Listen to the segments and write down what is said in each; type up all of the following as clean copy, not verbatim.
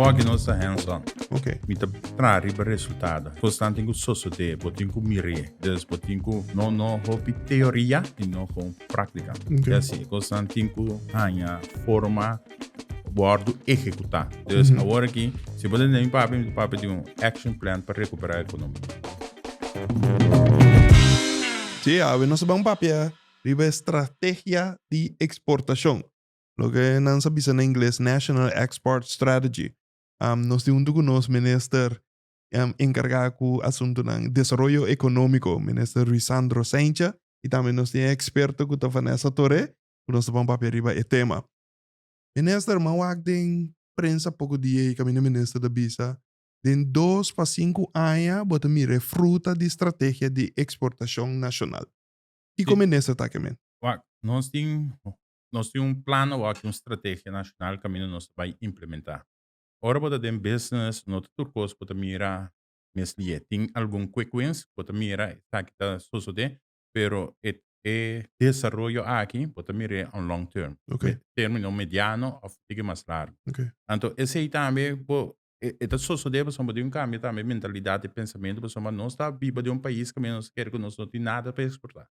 Awak nossa hands-on. Ok. Mita trariba resultado. Constante com sosode, botin com mire, des botin com no hopi teoria e no com prática. Ok. É assim, constante com a forma bordo executar. Dus agora aqui, se você tem papo de action plan para recuperar a economia. Sí, nós vamos papel riba estratégia de exportação. Lo que não se diz em inglês National Export Strategy. Nós temos um nosso ministro encargado com o assunto de desenvolvimento econômico, ministro Lisandro Sencha, e também nós temos experto que está Vanessa Torre, que nós vamos papel riba e tema. Ministro, mawag din prensa pouco dia kami na ministro da Bisa. Den 2 para 5 anos, bota mire fruta de estratégia de exportação nacional. E como ministro tá também? Nós temos plano, uma estratégia nacional que nós vai implementar. Ora, bota den business, no turcos, bota mira, mesmo tem algum quick wins, bota mira, tá que tá sucede, pero desenvolvimento aqui, bota mira on long term. Ok. Termino mediano, ou fica mais largo. Ok. Então, esse aí também, это sucede, porque somos de cambio também, mentalidade e pensamento, porque somos nós está viva de país que nós quer que nós não tem nada para exportar.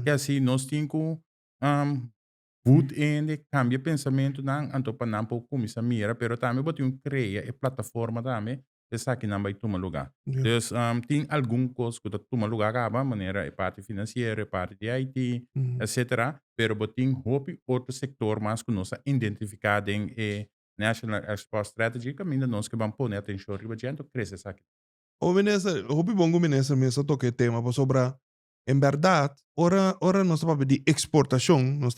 E assim, nós temos que good in cambia pensamento não anto para não pouco como mira, pero também botar cria e plataforma também, essa que não vai tomar lugar. Então, tem algum coisa que toma lugar acaba, maneira parte financeira, parte de IT, etc. Pero botar outro setor mais que nós identificado em National Export Strategy, que nós que vamos pôr atenção riba gente cresce essa aqui. O ministro, hopi bongo ministro mesmo toque tema para sobra. Em verdade, ora nós estamos de exportação, nós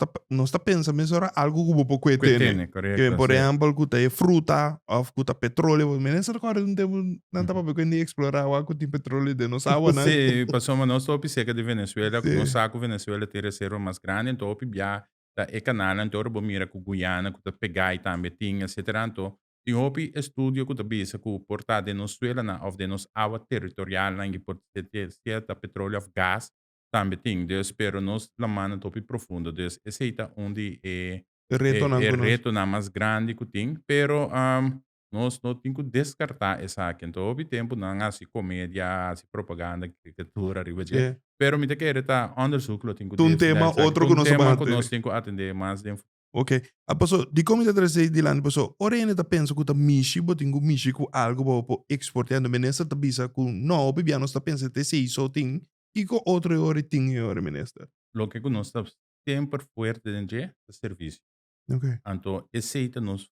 está pensando mesmo ora algo que vou pouco Tem, correto. por exemplo, que tem fruta, ou que tem petróleo, o ministro agora não tem nada para ver de explorar o que tem petróleo de nossa água, né? Sim, passou nós topi seca de Venezuela, nós saco Venezuela ter reserva mais grande, então topi bia da e canal, então ora mira com Guiana, que pegar e também tinha, etc. Então tem hopi estúdio que bisa que portar de Venezuela na of de nos água territorial na que por certa petróleo of gas também tem, dus pero nós la mana topi profundo, dus esse é onde reto na mais grande que tem, pero nós não temos que descartar essa aqui. Então, houve tempo não há comédia, propaganda, caricatura, riba. Pero me te quer tá onderzoek, tem que um tema outro que nós temos que atender mais de Ok. A pessoa, di como trazer de lá, a pessoa, ora ainda pensa que tá mishi, botingo mishi com algo para exportar, menesa tá bisa com não, bibiano está pensando que se isso tem e com outro hora tem hora menesa. Lo que nós estamos sempre forte dentro é serviço. Ok. Então, esse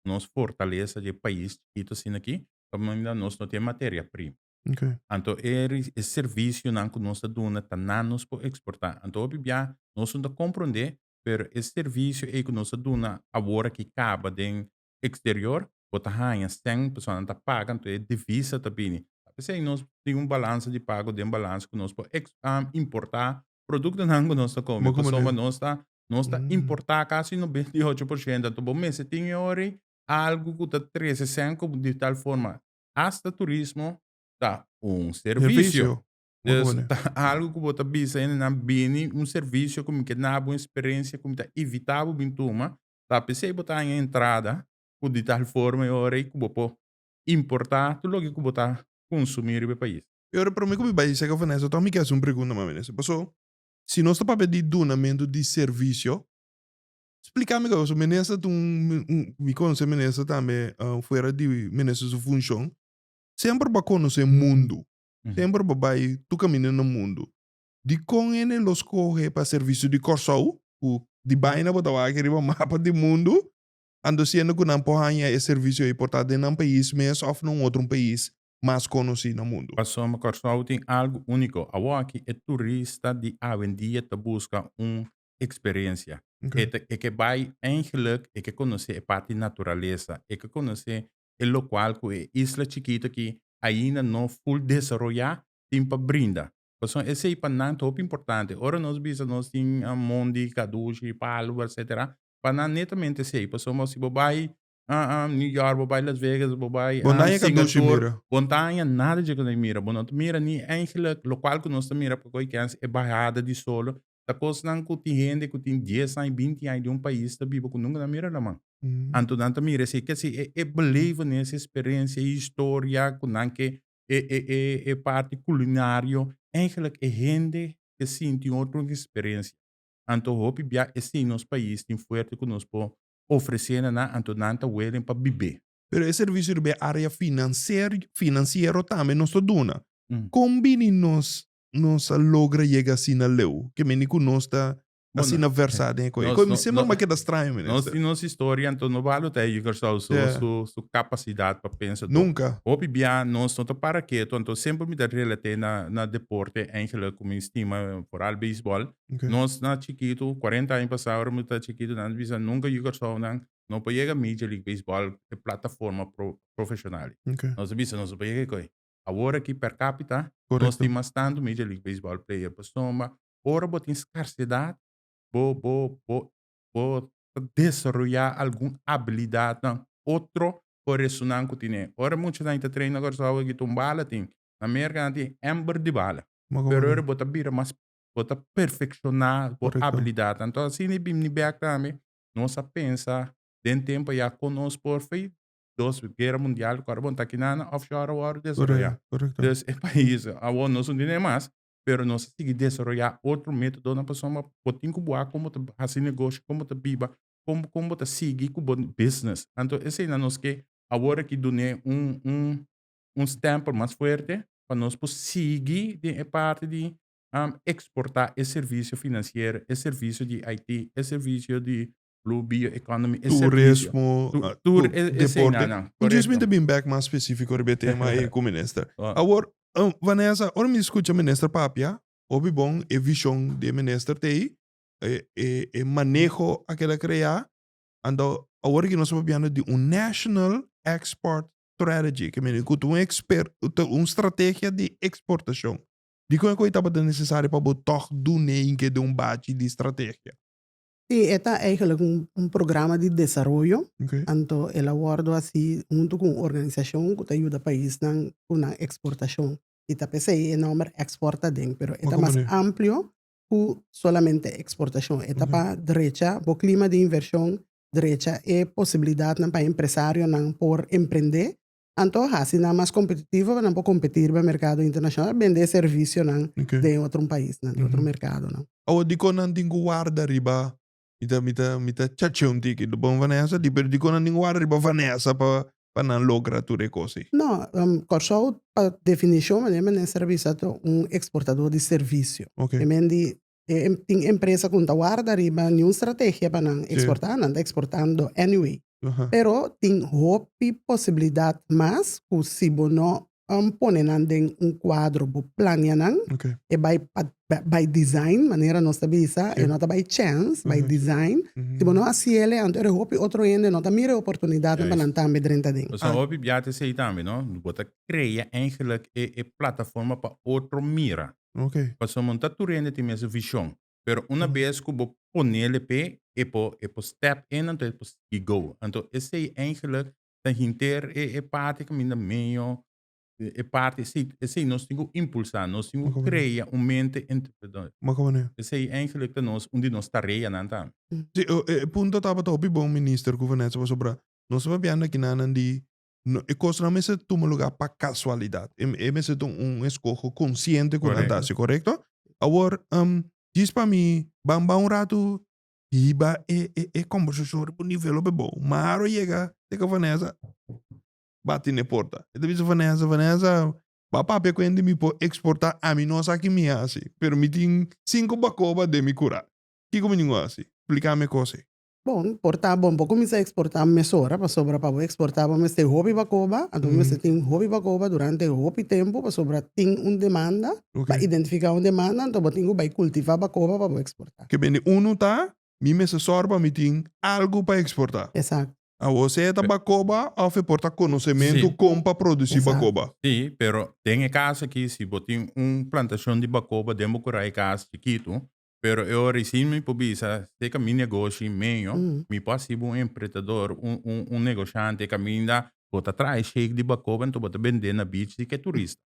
nos fortalece de país que assim aqui, como ainda nós não temos matéria-prima. Ok. Então, é serviço não que nós estamos dando para exportar. Então, bibia, nós não compreender, pero esse serviço é que nós estamos agora que acaba de exterior, botar ranha, sem pessoa não está pagando, então é divisa também. Assim, nós temos balanço de pago, de balanço que nós podemos importar produto não que nós estamos comendo. Pessoa nós está importar quase 98%. Então, bom, se tem hora algo que está 13% de tal forma, hasta turismo tá serviço. Algo que você bisa na bini serviço como que na boa experiência como tá evitável bintuma, tá pensei botar em entrada de tal forma hora que você importar tudo que você consumir no país. Eu para mim como vai ser que eu faço, então me quer uma pergunta mais pessoal. Se nós estamos para pedir donamento de serviço, explica-me que o ministro me conhece ministro também fora de ministro de função, sempre para conhecer o mundo, sempre para vai tu caminhar no mundo. De com ele los corre para serviço de corso, de baina para o que riba mapa do mundo, ando sendo que não pode é serviço importado em um país mesmo ou em outro país mais conhecido no mundo. Passou uma corso tem algo único. Aqui é turista de avendia te busca experiência. É que vai eigenlijk é que conhecer a parte da natureza, é que conhecer o local que é isla chiquita que ainda não full desenvolver, tem para brindar. Então, esse é para nós top importante. Ora nós nós tem Mondi, Kadushi, Palo, etc. Para nós netamente sei. Então, se vai New York, vai Las Vegas, vai Singapura, montanha nada de que mira. Não mira nem eigenlijk local que nós mira porque é barrada de solo. da coisa não que tem gente que tem 10 anos, 20 anos de um país, da Bíblia, que nunca na mira lá, mano. Anto nanta mira, assim, que assim, beleven nessa experiência, história, que não que parte culinário, eigenlijk gente que sente outra experiência. Anto hopi bia, assim, nos país, tem forte que nos pode oferecer, na, anto nanta willing para viver. Pero esse serviço de área financeiro também nós dona. Mm. Combine nos logra chegar assim na leu, que me nico nós tá assim Bueno, na versade em coisa. nós, Como no, sempre no, mas que das estranho, nós, minister. nossa história, então, não vale até aí, Yeah. sua capacidade para pensar. Nunca. Hopi bia, nós não para quê, então, sempre me dá relate na deporte, eigenlijk, como estima, por al beisebol. Okay. Nós, na chiquito, 40 anos passaram, me tá chiquito, não visa nunca jogar não pode chegar Major League Baseball, é plataforma profissional. Okay. Nós visa, nós pode chegar coi. Agora aqui per capita, nós Correcto. temos tanto Major League Baseball player, para soma, ora botem escassidade, bo desarrollar alguma habilidade, não, outro, por isso não que tem. Ora, muitos ainda treinam agora só que tumbala tem. Na América tem ember de bala. Pero ora bota bira, mas bota perfeccionar a Correcto. habilidade. Então, assim, ni back também, nós pensa, den tempo já conosco por feito, dos guerra mundial, agora bom, tá aqui na offshore war desarrollar. Correcto. Dus é país, agora nós não temos mais, pero nós seguir desarrollar outro método na pessoa, botin que boa como tá fazer negócio, como tá biba, como tá seguir com bom business. Então, esse é nós que agora que dune stamp mais forte para nós seguir de parte de exportar esse serviço financeiro, esse serviço de IT, esse serviço de blue bioeconomy, esse serviço. Turismo, Deporte. deporte. Just me bem back mais específico sobre tema aí com o minister. Agora, Vanessa, ora me escuta minister papia, obi bom e visão de minister tei, e manejo aquela criar, ando agora que nós estamos falando de national export strategy, que me diz uma estratégia de exportação. De como é que estava necessário para botar do nem que de bate de estratégia. Sí, esta es eigenlijk un programa de desarrollo. Okay. Tanto el acuerdo así junto con organización que te ayuda al país con una exportación. Y también el nombre exporta den, pero está más amplio que solamente exportación. Está para derecha, por clima de inversión, derecha es posibilidad para empresario por emprender. Entonces, así nada más competitivo, para no competir en el mercado internacional, vender servicios de otro país, de otro mercado. Ahora, dico nan tingu guarda riba, mita chachon tiki, do bom Vanessa, dico nan tingu guarda riba Vanessa pa nan logra tu recosi. No, corso, per definizione, è servizio un esportador di servizio. Okay. Quindi, empresa che guarda riba una strategia per esportare, anda esportando anyway. Pero tem hopi possibilidade mais que se bono ponen em quadro bo planean e by design maneira nós tabisa e nota by chance by design se bono asiele anto é hopi outro ende nota mira oportunidade para não também dentro ding. Dus hopi biate sei também, não? Bota cria eigenlijk plataforma para outro mira. Okay. Para so montar tu rende tem essa visão. Pero uma vez que bo ponele pe e po step in en po go. Então esse eigenlijk da hinter parte que minha meio parte esse nós temos impulsar, nós temos criar mente entrepreneur. Esse eigenlijk da nós onde nós tareia nanta. Sì, punto tava topi bom minister governanza sobre nós sabemos que nanan di e coisa não se toma lugar para casualidade. É me se escolho consciente com a correto? Agora, diz para mim, um rato iba conversação por nível bom. Mas chega, de que Vanessa bate na porta. E depois Vanessa, papá quando me pode exportar a mim não sabe me assim. Permitem 5 bacoba de me curar. Que como ninguém assim? Explica-me coisa. Bom, portar bom, pouco me exportar mesora, para sobra para exportar para este hobby bacoba, então me tem hobby bacoba durante hobby tempo, para sobra tem demanda, para identificar demanda, então tenho vai cultivar bacoba para exportar. Que bem, tá, me se sorba me tem algo para exportar. Exato. A você tá bacoba, a portar conhecimento como para produzir bacoba. Sim, pero tem caso aqui se botem plantação de bacoba, demo curar caso chiquito. Pero eu recimo pobisa, se que meu negócio meio, me pode um empreendedor, negociante que me dá, bota atrás cheio de bacoba, então bota vender na beach que é turista.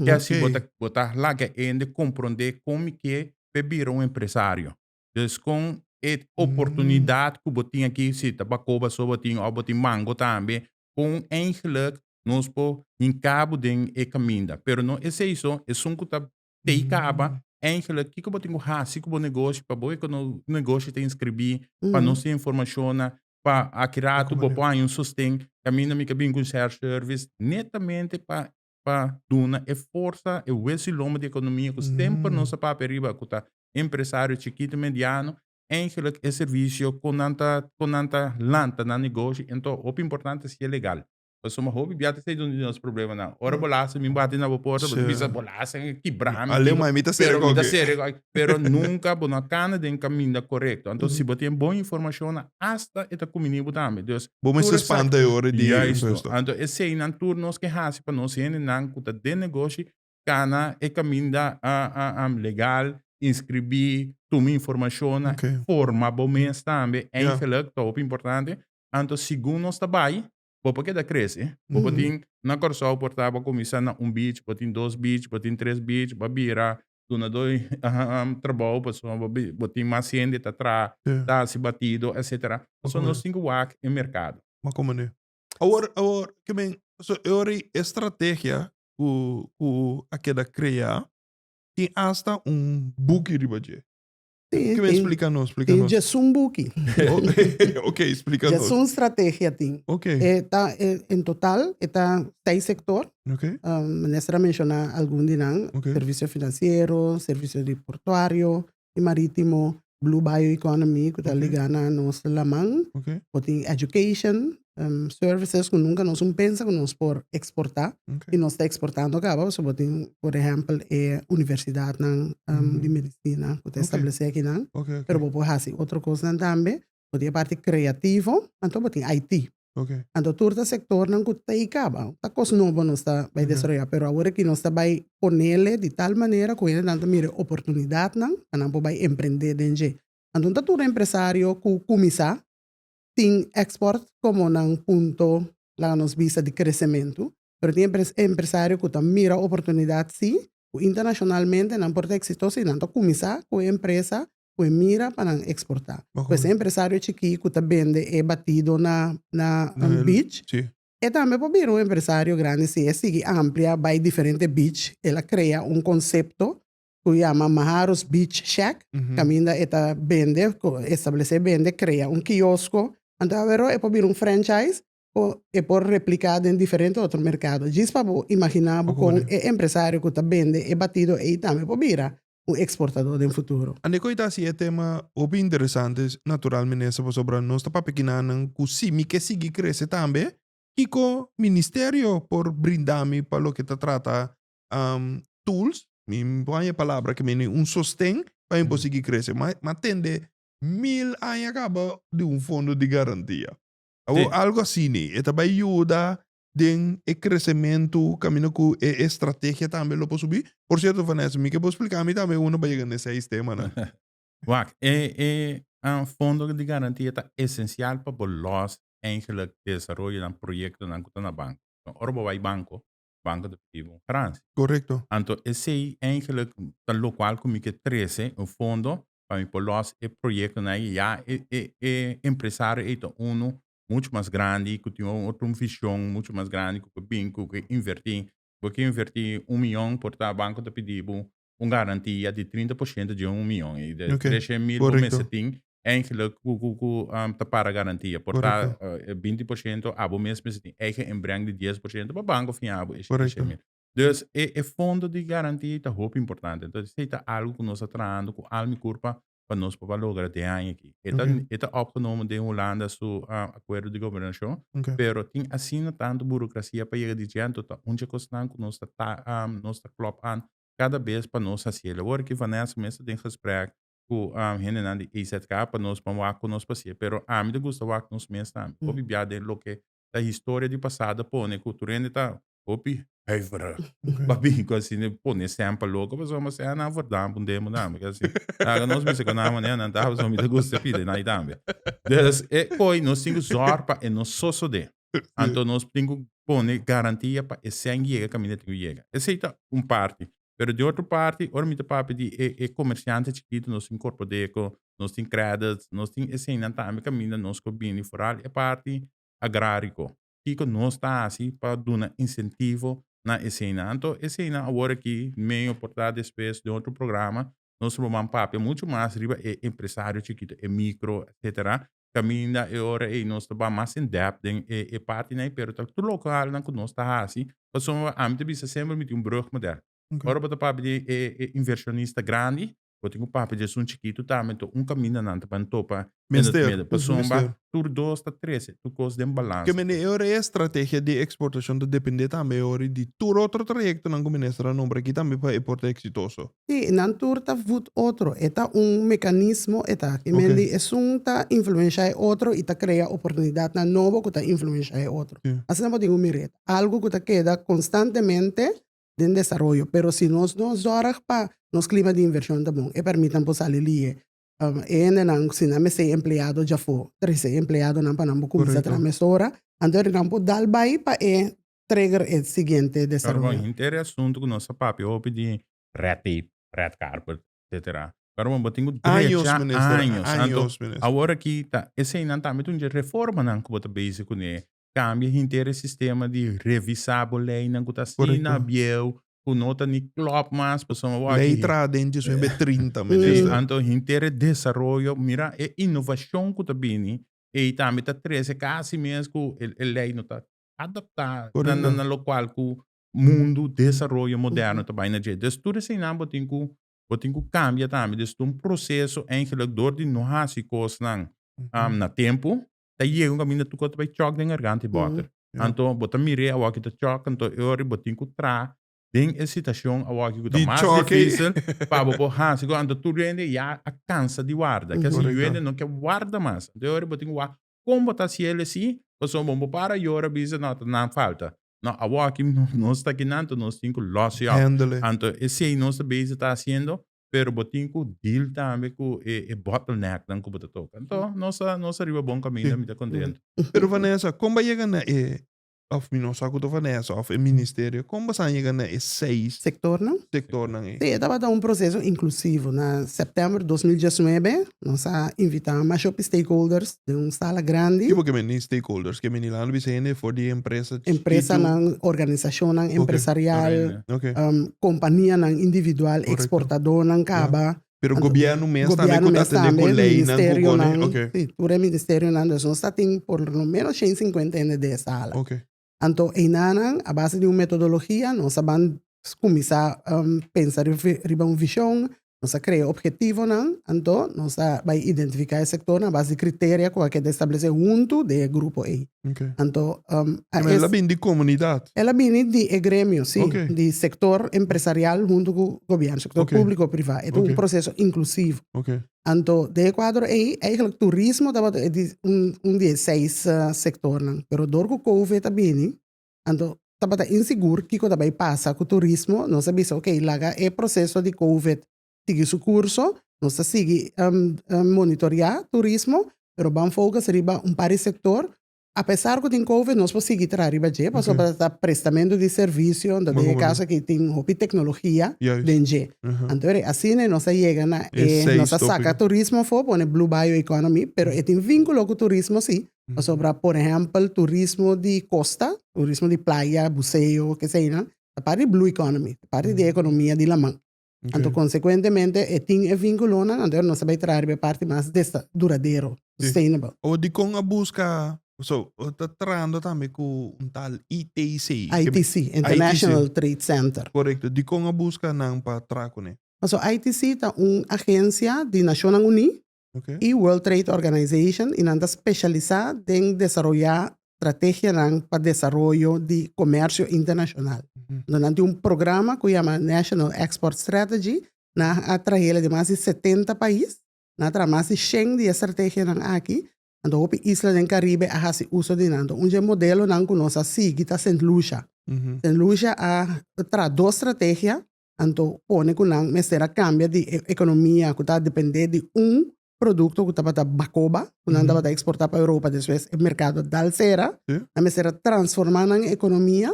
Que assim bota lá que ainda compreender como que bebir um empresário. Dus com a oportunidade que você tem aqui, se tabacoba só você tem, ou você tem mango também, com eigenlijk, nós po em cabo de caminho. Pero não é isso, é um que tá te acaba, eigenlijk, que você tem que fazer com o negócio, para você que o negócio tem que escrever, para não ser informação, para criar tu põe sustento, caminho me cabine com service, netamente para duna é força, é o loma de economia, que sempre não se para perigo, que tá empresário chiquito mediano, eigenlijk é serviço com tanta lanta na negócio, então o importante é legal. Mas uma hobby biata sei de onde os problemas não. Ora bolaça me bate na porta, bisa bolaça quebrar me. Ale mai mita sério, pero nunca bona cana de caminho correto. Então se você tem boa informação, hasta eta comunidade também. Deus. Bom me se espanta hora de isso. Então esse aí na turnos que hasi para nós ir na cuta de negócio, cana e caminho legal, inscrever, tomar informação, forma bom mês também, eigenlijk top importante. Então segundo nós trabalho porque da cresce, porque tem na Corsol portava começar na beach, porque tem 2 beach, porque tem 3 beach, babira, dona dois trabalho, porque tem mais gente tá se batido, etc. Só nós temos que em mercado. Mas como é? Agora que bem, agora estratégia o aquela criar tem hasta book de budget. Que me explica-nos. Já um book. Ok, explica-nos. Já uma estratégia tem. Ok. Em total, está 6 sectores. Ok. Nessa mencionar algum de nós. Serviço financeiro, serviço de portuário e marítimo, Blue Bioeconomy, que está ligado a nossa lamang. Ok. Tem education, services que nunca nós pensa que nós por exportar. E nós está exportando acaba. So, por exemplo, universidade de medicina que está estabelecer aqui. Pero vou fazer outra coisa também. Pode a parte criativa, então tem IT. Então todo o setor não que está aí acaba. A coisa nova não está vai desenvolver, pero agora que nós está vai ponerle de tal maneira que ele não mire oportunidade não vai empreender dentro. Então todo empresário que começar tem export como um ponto lá nos visa de crescimento, pero tem empresário que mira oportunidade sim, internacionalmente não pode exitoso e não começar com a empresa que mira para exportar. Pois empresário chiquito que vende é batido na beach, e também pode vir empresário grande se é amplia, vai diferente beach, ela cria conceito que chama Maharos Beach Shack, caminha eta vende, estabelece vende, cria quiosco. Então, agora é para vir franchise ou é para replicar em diferentes outros mercados. Diz para imaginar com o empresário que está vende é batido e também para virar exportador no futuro. A necoita si é tema bem interessante, naturalmente, sobre nós para pequenanan, que sim, que sigue crescer também, e com o ministério por brindar-me para o que trata tools, minha palavra que me sostém para conseguir crescer, mas tende 1000 anos acaba de fundo de garantia. Algo assim, né? E também ajuda em crescimento, caminho com estratégia também lo posso subir. Por certo, Vanessa, me que vou explicar me também uno para chegar nesse sistema, né? Fundo de garantia é essencial para los eigenlijk desarrollo de proyecto na banco. Ora vai banco de França. Correcto. Então, esse eigenlijk tal qual como que 13 o fundo para por los proyecto na já empresário é muito mais grande, que tem outra visão muito mais grande, que banco que invertir, porque invertir 1 milhão por tal banco de pedir garantia de 30% de 1 milhão e de 3 mil por mês tem eigenlijk para a garantia, por tal 20% a mês tem embreng de 10% para banco fiável. Dus fundo de garantia é muito importante. Então, isso é algo que nós estamos trabalhando com a curva para nós para lograr de ano aqui. É opgenomen de Holanda su acordo de governação, pero tem assim tanto burocracia para chegar de diante tá onde costan que nós está klop aan cada vez para nós fazer. Agora que Vanessa mesmo tem gesprek com gente na de EZK para nós para com nós fazer, pero a mim gosta de nós mesmo também. Obi biade lo que a história de passado pone cultura tá opi Evra. Babi, assim, pone sempre louco, mas é na verdade, um demo, não, porque assim, nós me seconamos, né, não estava só me gusta pide, não, também. Então, poi nós temos zorpa e nós só de. Então nós temos pone garantia para esse chega caminho que chega. Essa é parte. Pero de outra parte, ora mita papi di comerciante chiquito, nós tem corpo deco, nós tem credits, nós tem assim, não tá, me caminha, nós com bem foral, é parte agrárico. Kiko nós tá assim, para dar incentivo na escena. Então, escena agora que meio portar despesa de outro programa, nós vamos papi muito mais riba é empresário chiquito, é micro, etc. Caminha e ora e nós tá mais in depth e parte né, pero tá tudo local não que nós tá assim, passou a mim bisa sempre mit brug moderno. Okay. Ora bota papi de inversionista grande, bote um papi de um chiquito também, então caminho não tá para topa. Mister. Passou tur 2 a 13, tu cos de balance. Que mene ora é estratégia de exportação de depende também ora de tur outro trajecto não ministra não para aqui também para exportar exitoso. Sí, nan turta vut otro. Eta mecanismo eta que Okay. mendi es ta influencia otro y ta crea oportunidad na novo que ta influencia otro. Sí. Así no digo miret. Algo que ta queda constantemente en desarrollo, pero si nos zorag pa nos clima de inversión también e permitan pues salir si na me sei empleado já foi 13 empleado na panambo começa a tramesora então campo dal bai pa trigger el siguiente desarrollo. Agora, inteiro assunto com nossa papi, eu pedi red tape, red carpet, etc. Agora, eu tenho anos, agora que tá, esse aí não tá, mas tu reforma não que bota basic né, cambia inteiro sistema de revisar a lei não que tá assim na biel, com nota ni club mas pessoa lei tradente isso é 30 ministro. Então, inteiro desenvolvimento, mira, é inovação que tá bem, e também tá 13 quase mesmo a lei não tá adaptar na local com mundo desenvolvimento moderno também na gente. Então tudo assim não botem que cambia também, então processo eigenlijk door die não há se coisa na tempo, daí um caminho tu vai choque de garganta e botar. Então botar mire a walk de choque, então eu botem que tra den a situação a walk que mais difícil para botar se quando tu rende já a cansa de guarda, que assim rende não quer guarda mais. Então eu botem que como botar se ele assim Passou bom para e ora bisa não falta. Não, a walk não está aqui não, nós temos que losse out. Então, esse aí nós também está fazendo, pero botinho que deal também com o bottleneck não que bota toca. Então, nós arriba bom caminho, me está contente. Pero Vanessa, como vai chegar na of não saco do Vanessa, of ministério, como vai chegar na 6 sector não? Sector não é? Sim, estava um processo inclusivo. Na setembro de 2019, nós invitamos mais stakeholders de sala grande. Que porque meni stakeholders, que meni lá no BCN for die empresa. Empresa não, organização não, empresarial, companhia não, individual, exportador não, caba. Pero governo mesmo também está tendo lei não, sim, todo o ministério não, nós temos por lo menos 150 anos de sala. Então, a base de uma metodologia, nós vamos começar a pensar em uma visão, nós criamos objetivo, então nós vamos identificar o sector na base de critérios que é estabelecer junto do grupo A. Então, ela vem de comunidade? Ela vem de grêmio, sim, de sector empresarial junto com o governo, sector público ou privado. É um processo inclusivo. Então, de quadro aí, eigenlijk turismo é de 6 sectores, mas do Covid também, então, estava inseguro que quando vai passar com o turismo, nós sabemos, lá é processo de Covid, sigue seu curso, nós sigue monitorear turismo, mas vamos focar em par de sector. Apesar que tem Covid, nós podemos seguir arriba de, passou para prestamento de serviço, no caso que tem tecnologia dentro. Então, assim, nós chegamos nós saca turismo, põe Blue Bioeconomy, mas tem vínculo com o turismo, sim. Sobre, por exemplo, turismo de costa, turismo de praia, buceo, que seja, a parte de Blue Economy, a parte de economia de la mão. Então, consequentemente, tem vínculo, então nós vamos trazer a parte mais duradouro, sustainable. Ou de com a busca... So, está tratando também com tal ITC. ITC, International Trade Center. Correto. De como a busca não para traco, né? So, ITC é uma agência de Nações Unidas e World Trade Organization e anda especializada em desenvolver estratégia para o desenvolvimento de comércio internacional. Durante um programa que chama National Export Strategy, na atrair de mais de 70 países, na atrair mais de 100 de estratégia aqui. Então, op isla do Caribe a hasi uso de nando. Modelo não conosco sigue tá Saint Lucia. Saint Lucia a duas estratégias. Então, pone que não mesera cambia de economia que tá depender de produto que tá para bacoba, que não dá para exportar para a Europa, depois o mercado dalcera, a mesera transformar na economia.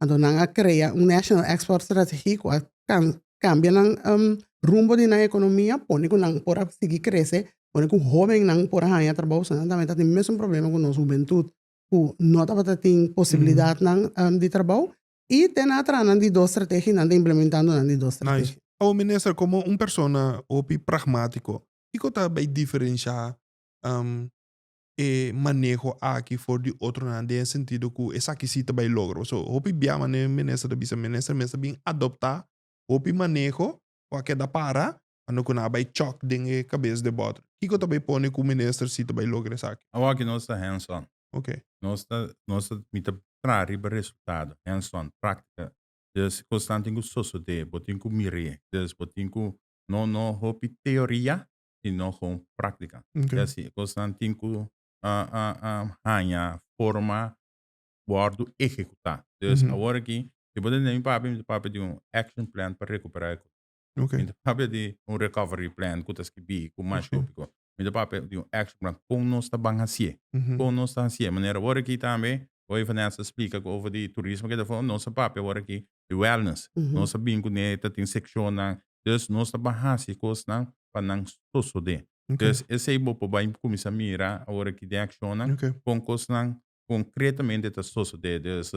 Então, não cria National Export Strategy que cambia ng rumbo din na economia, pone ko nang pora sige cresce, pone ko jovem nang pora hanya trabalho, sana também tá tem mesmo problema com nossa juventude, ku não tava tem possibilidade ng de trabalho, e tem atrás nang di dos estratégia nang implementando nang di dos Nice. estratégia. O minister, como persona opi pragmático, iko ta vai diferenciar e manejo aqui for de outro nada, em sentido que essa aqui sim vai logro. So, opi bia minister da bisa minister bem adoptar opi manejo o que dá para ano que na vai choque dentro cabeça de botro. Iko ta vai pone que o minister sim vai lograr essa aqui. Awak nós está hands-on. Ok. Nós está mita trariba resultado, hands-on, prática. Dus constante com sosode, botin com mire, dus botin com não hopi teoria, e não com prática. Ok. Assim, constante com hanya forma bordo executar. Dus agora aqui, eu vou nem papo de action plan para recuperar. Ok. Então papo de recovery plan, kutas que bi, com mais tópico. Então papo de action plan com nós está bem assim. Com nós está assim, maneira agora aqui também, hoje Vanessa explica over de turismo que da forma nossa papo agora aqui de wellness. Nós sabemos que neta tem section na, dus nós está bem assim, coisa não para não sosode. Dus esse aí vou para começar a mirar agora aqui de action na, com coisa não concretamente está sosode. Dus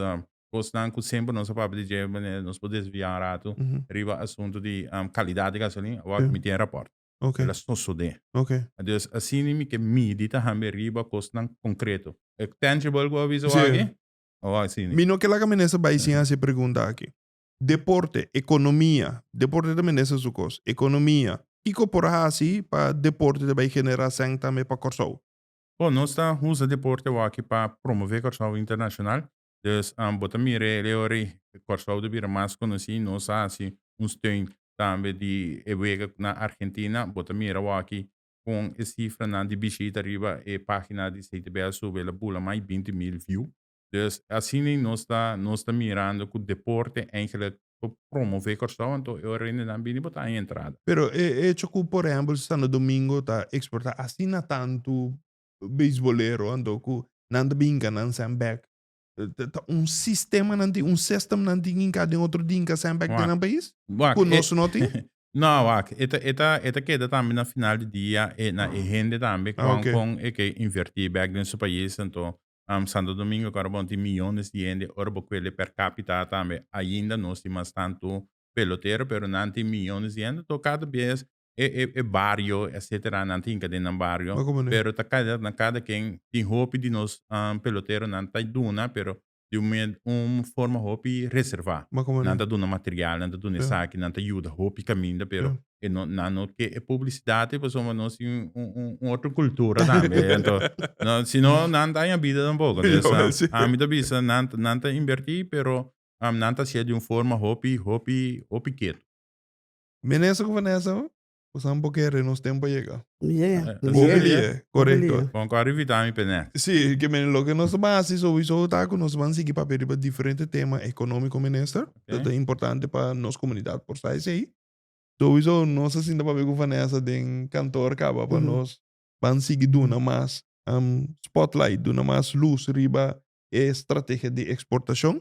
coisa não que sempre nós papo de dia, nós podemos desviar rato, riba assunto de qualidade de gasolina, agora me tem rapport. Ok. Ela sosode. Ok. Dus assim nem que medita hambe riba coisa não concreto. É tangible que eu aviso Sim. aqui. Ou assim. Mino que lá que minister vai sim a se perguntar aqui. Deporte, economia, deporte também nessa sucos, economia. Iko por assim para deporte de vai generar sangue também para corso. Bom, nós está usa deporte aqui para promover corso internacional. Dus bota mire leori corso de bira mais conhecido, nós assim steun também de evega na Argentina, bota mira aqui com esse cifra na de bichita riba e página de CTBL sube ela bula mais 20.000 views. Dus assim nós está mirando que o deporte eigenlijk promover corso, então eu ainda não bem botar em entrada. Pero hecho que por exemplo está no domingo tá exportar assim na tanto beisbolero ando que nanda binga nan sandbag. Sistema nanti, sistema nanti em cada outro dia em sandbag de país? Conosco não tem? Não, esta queda também na final do dia e na agenda também com que invertir back nesse país, então Santo Domingo agora bom tem milhões de gente, orbo quelle per capita também ainda nós temos tanto pelotero, pero não tem milhões de gente, então cada vez é barrio, etc. Não tem que ter barrio, pero tá cada quem tem hope de nós pelotero não tá duna, pero de uma forma hope reservar. Não tá duna material, não tá duna saque, não tá ajuda hope caminho, pero não que é publicidade, pois nós tem outra cultura também, então senão não tá em vida tampouco. A mim também não tá invertir, pero não tá cheio de uma forma hope quieto. Menesa com Vanessa, usamos porque nos tempo chega. Correto. Com a revitami pene. Sim, que lo que nós base sowieso tá com nós vamos seguir para ver diferente tema econômico minister, é importante para nossa comunidade por sair aí. Sowieso nós assim para ver com Vanessa den cantor acaba para nós vamos seguir duna mais spotlight, duna mais luz riba estratégia de exportação.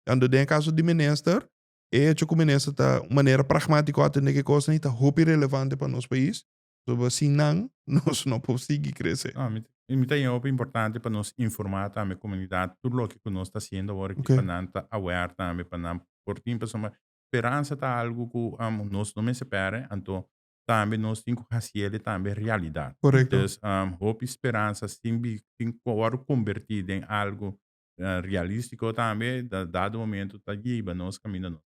Ando den caso de minister é que o ministro está maneira pragmática atender que coisa não tá hope relevante para nosso país. So assim nós não podemos seguir crescer. É importante para nós informar também a comunidade tudo o que nós está fazendo agora que para não estar aware também para não por tempo uma esperança tá algo que nós não espera então também nós temos que fazer também realidade. Correto. Então hope esperança tem que convertir em algo realístico também, dado o momento, está giba, nós caminhamos.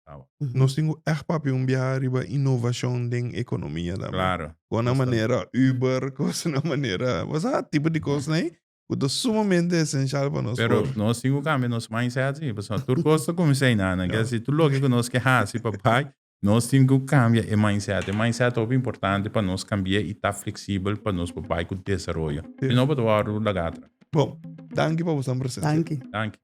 Nós temos papel viajar riba inovação da economia também. Claro. Com a maneira Uber, com a maneira, você tipo de coisa, né? Que é sumamente essencial para nós. Pero nós temos que cambiar nosso mindset, pessoal. Tudo coisa como sei nada, que se tudo o que nós queremos, papai, nós temos que cambiar o mindset. O mindset é importante para nós cambiar e estar flexível para nós papai com o desenvolvimento. E não para o lagatra. Bom, danke para você presença. Danke. Danke.